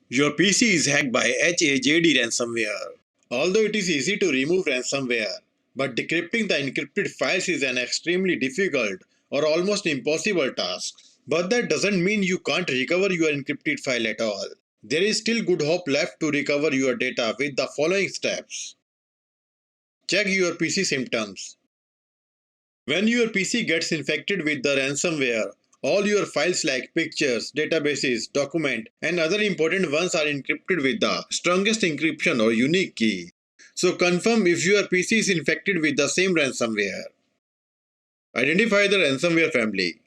Your PC is hacked by HAJD ransomware. Although it is easy to remove ransomware, but decrypting the encrypted files is an extremely difficult or almost impossible task. But that doesn't mean you can't recover your encrypted file at all. There is still good hope left to recover your data with the following steps. Check your PC symptoms. When your PC gets infected with the ransomware, all your files like pictures, databases, documents, and other important ones are encrypted with the strongest encryption or unique key. So confirm if your PC is infected with the same ransomware. Identify the ransomware family.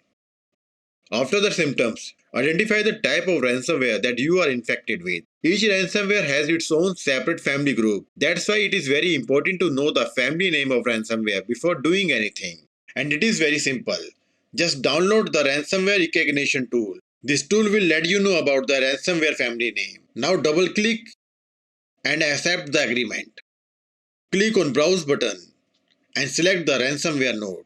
After the symptoms, identify the type of ransomware that you are infected with. Each ransomware has its own separate family group. That's why it is very important to know the family name of ransomware before doing anything. And it is very simple. Just download the ransomware recognition tool. This tool will let you know about the ransomware family name. Now double click and accept the agreement. Click on Browse button and select the ransomware node.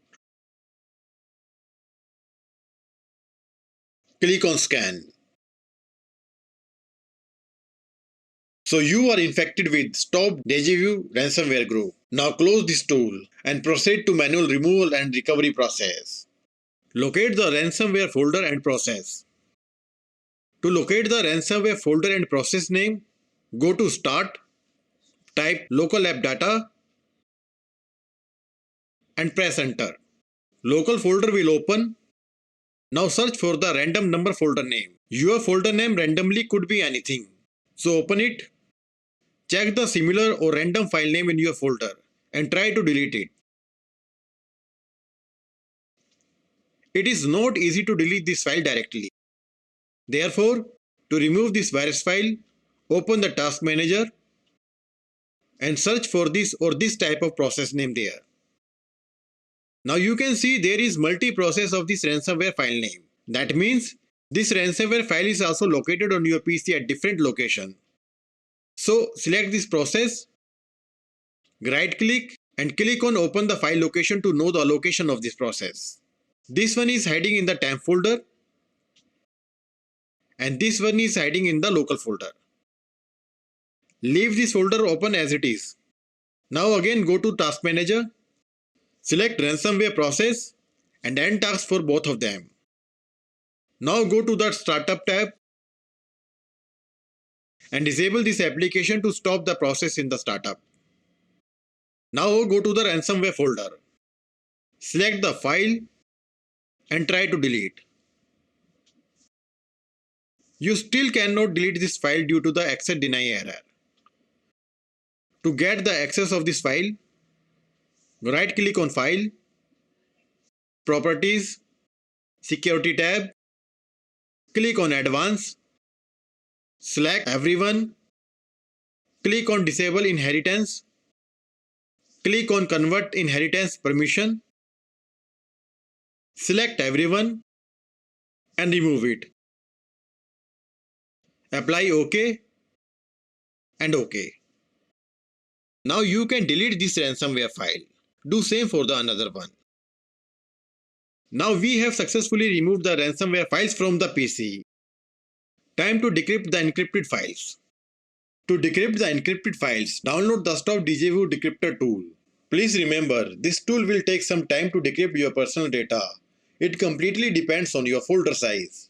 Click on Scan. So you are infected with Stop Deja Vu ransomware group. Now close this tool and proceed to manual removal and recovery process. Locate the ransomware folder and process. To locate the ransomware folder and process name, go to Start, type local app data and press enter. Local folder will open. Now search for the random number folder name. Your folder name randomly could be anything. So open it. Check the similar or random file name in your folder and try to delete it. It is not easy to delete this file directly. Therefore, to remove this virus file, open the task manager and search for this or this type of process name there. Now you can see there is multi-process of this ransomware file name. That means this ransomware file is also located on your PC at different location. So select this process, right click and click on open the file location to know the location of this process. This one is hiding in the temp folder and this one is hiding in the local folder. Leave this folder open as it is. Now again go to task manager, select ransomware process and end task for both of them. Now go to the startup tab and disable this application to stop the process in the startup. Now go to the ransomware folder. Select the file and try to delete. You still cannot delete this file due to the access deny error. To get the access of this file, right click on File, Properties, Security tab, click on Advanced, select Everyone, click on Disable Inheritance, click on Convert Inheritance Permission, select Everyone and remove it. Apply OK and OK. Now you can delete this ransomware file. Do same for the another one. Now we have successfully removed the ransomware files from the PC. Time to decrypt the encrypted files. To decrypt the encrypted files, download the Stop Deja Vu decryptor tool. Please remember, this tool will take some time to decrypt your personal data. It completely depends on your folder size.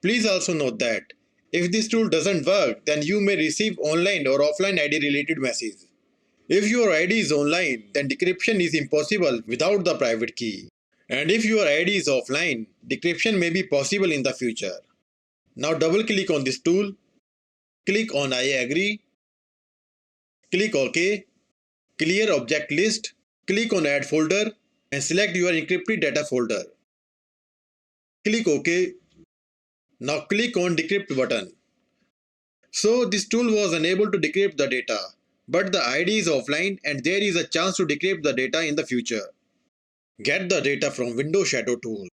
Please also note that if this tool doesn't work, then you may receive online or offline ID related message. If your ID is online, then decryption is impossible without the private key. And if your ID is offline, decryption may be possible in the future. Now double click on this tool, click on I agree, click OK, clear object list, click on add folder and select your encrypted data folder. Click OK. Now click on decrypt button. So this tool was unable to decrypt the data, but the ID is offline and there is a chance to decrypt the data in the future. Get the data from Windows Shadow tool.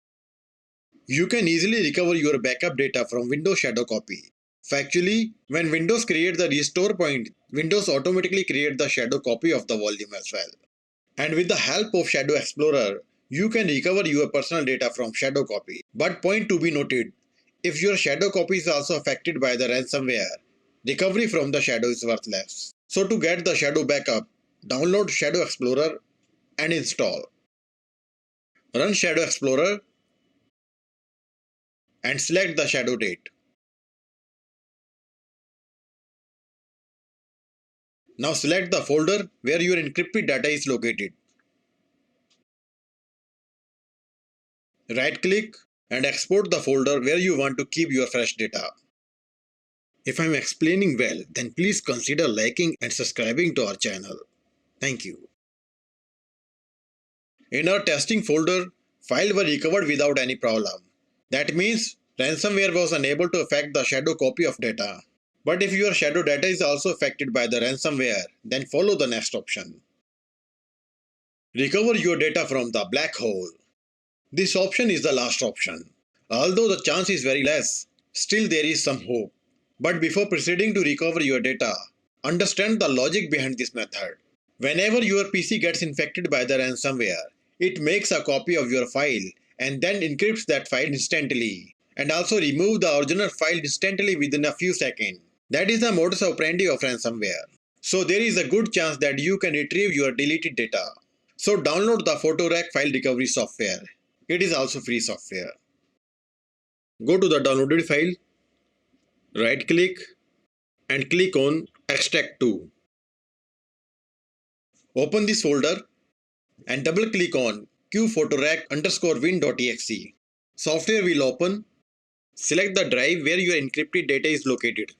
You can easily recover your backup data from Windows Shadow copy. Factually, when Windows creates the restore point, Windows automatically creates the shadow copy of the volume as well. And with the help of Shadow Explorer, you can recover your personal data from shadow copy. But point to be noted, if your shadow copy is also affected by the ransomware, recovery from the shadow is worthless. So to get the shadow backup, download Shadow Explorer and install. Run Shadow Explorer and select the shadow date. Now select the folder where your encrypted data is located. Right-click and export the folder where you want to keep your fresh data. If I am explaining well, then please consider liking and subscribing to our channel. Thank you. In our testing folder, files were recovered without any problem. That means ransomware was unable to affect the shadow copy of data. But if your shadow data is also affected by the ransomware, then follow the next option. Recover your data from the black hole. This option is the last option. Although the chance is very less, still there is some hope. But before proceeding to recover your data, understand the logic behind this method. Whenever your PC gets infected by the ransomware, it makes a copy of your file and then encrypts that file instantly, and also remove the original file instantly within a few seconds. That is the modus operandi of ransomware. So there is a good chance that you can retrieve your deleted data. So download the PhotoRec file recovery software. It is also free software. Go to the downloaded file, right click and click on Extract to. Open this folder and double click on qphotorec_win.exe. Software will open. Select the drive where your encrypted data is located.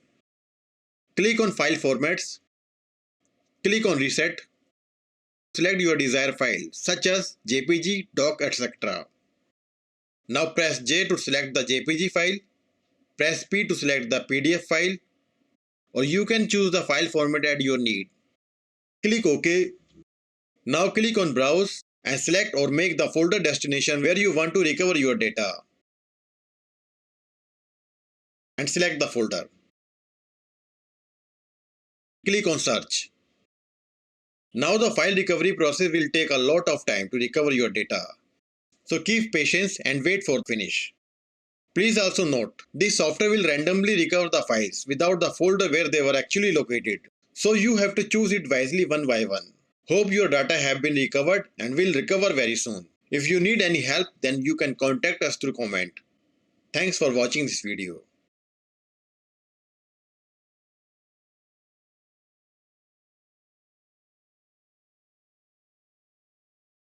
Click on File Formats. Click on Reset. Select your desired file such as JPG, doc, etc. Now press J to select the JPG file. Press P to select the PDF file, or you can choose the file format at your need. Click OK. Now click on Browse and select or make the folder destination where you want to recover your data. And select the folder. Click on Search. Now the file recovery process will take a lot of time to recover your data. So keep patience and wait for finish. Please also note, this software will randomly recover the files without the folder where they were actually located. So you have to choose it wisely one by one. Hope your data have been recovered and will recover very soon. If you need any help, then you can contact us through comment. Thanks for watching this video.